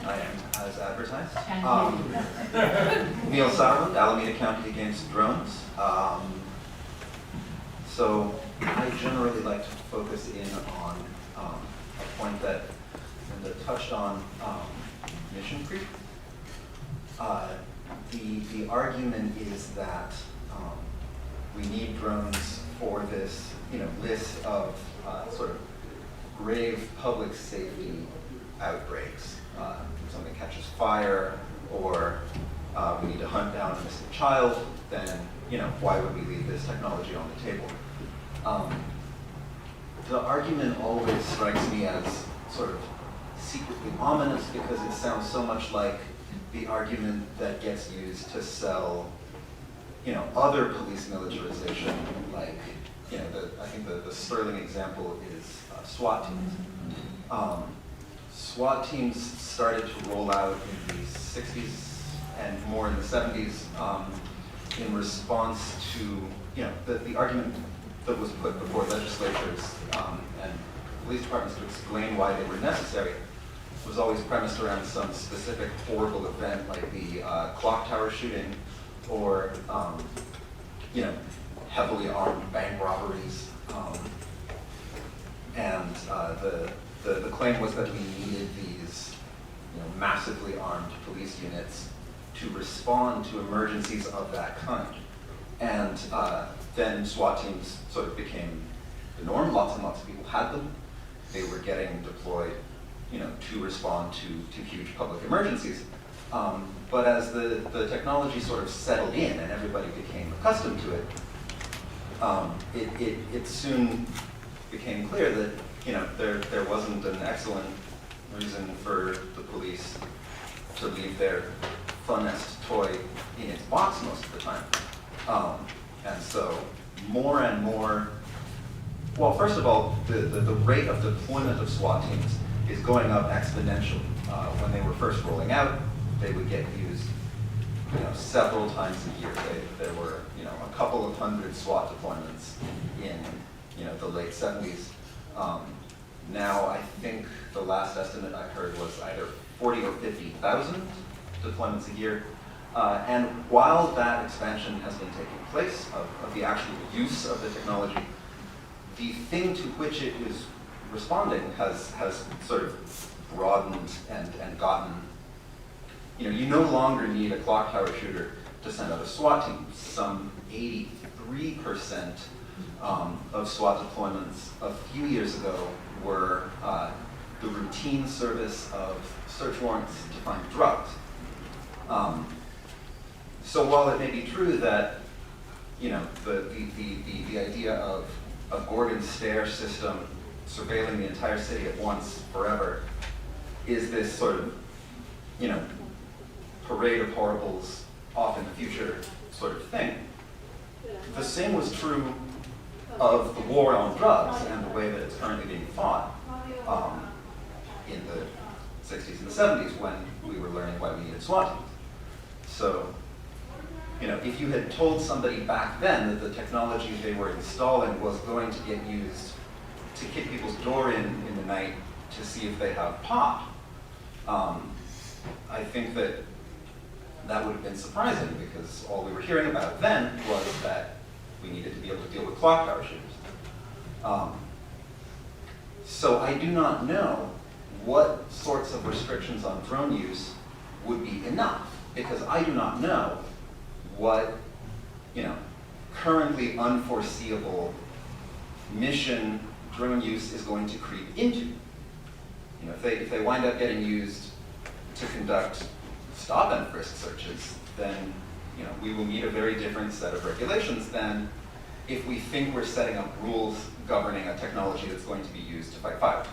I am, as advertised. Neil Satterlund, Alameda County Against Drones. So I generally like to focus in on a point that Linda touched on, mission creep. The argument is that we need drones for this, list of sort of grave public safety outbreaks. Something catches fire, or we need to hunt down a missing child, then why would we leave this technology on the table? The argument always strikes me as sort of secretly ominous because it sounds so much like the argument that gets used to sell other police militarization, like I think the sterling example is SWAT teams. SWAT teams started to roll out in the 60s and more in the 70s in response to the argument that was put before legislatures and police departments to explain why they were necessary was always premised around some specific horrible event like the clock tower shooting or heavily armed bank robberies. And the claim was that we needed these massively armed police units to respond to emergencies of that kind. And then SWAT teams sort of became the norm. Lots and lots of people had them. They were getting deployed to respond to huge public emergencies. But as the technology sort of settled in and everybody became accustomed to it, it soon became clear that there wasn't an excellent reason for the police to leave their funnest toy in its box most of the time. And so more and more, well, first of all, the rate of deployment of SWAT teams is going up exponentially. When they were first rolling out, they would get used several times a year. There were a couple of hundred SWAT deployments in the late 70s. Now I think the last estimate I heard was either 40 or 50,000 deployments a year. And while that expansion has been taking place of the actual use of the technology, the thing to which it is responding has sort of broadened and gotten, you no longer need a clock tower shooter to send out a SWAT team. Some 83% of SWAT deployments a few years ago were the routine service of search warrants to find drugs. So while it may be true that the idea of a Gorgon stair system surveilling the entire city at once forever is this sort of parade of horribles off in the future sort of thing, the same was true of the war on drugs and the way that it's currently being fought in the 60s and the 70s when we were learning why we needed SWAT teams. So, if you had told somebody back then that the technology they were installing was going to get used to kick people's door in the night to see if they have pot, I think that would have been surprising because all we were hearing about then was that we needed to be able to deal with clock tower shooters. So I do not know what sorts of restrictions on drone use would be enough, because I do not know what currently unforeseeable mission drone use is going to creep into. If they wind up getting used to conduct stop and frisk searches, then we will need a very different set of regulations than if we think we're setting up rules governing a technology that's going to be used to fight fire.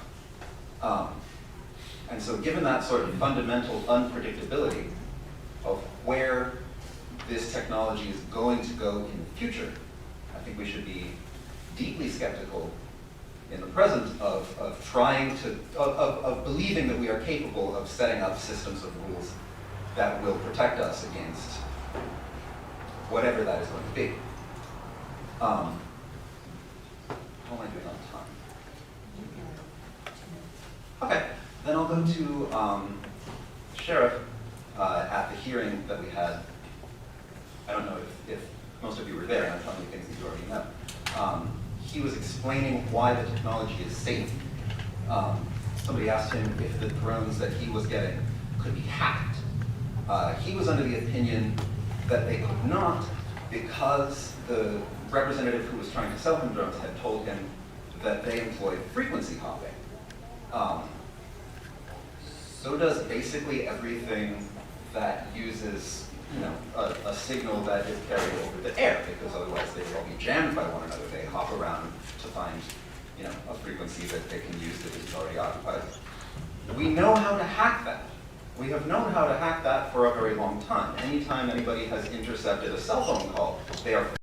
And so given that sort of fundamental unpredictability of where this technology is going to go in the future, I think we should be deeply skeptical in the present of believing that we are capable of setting up systems of rules that will protect us against whatever that is going to be. How am I doing on time? Okay, then I'll go to sheriff at the hearing that we had. I don't know if most of you were there, and I'm telling you things that you already know. He was explaining why the technology is safe. Somebody asked him if the drones that he was getting could be hacked. He was under the opinion that they could not, because the representative who was trying to sell him drones had told him that they employed frequency hopping. So does basically everything that uses, a signal that is carried over the air, because otherwise they will all be jammed by one another. They hop around to find, a frequency that they can use that is already occupied. We know how to hack that. We have known how to hack that for a very long time. Anytime anybody has intercepted a cell phone call, they are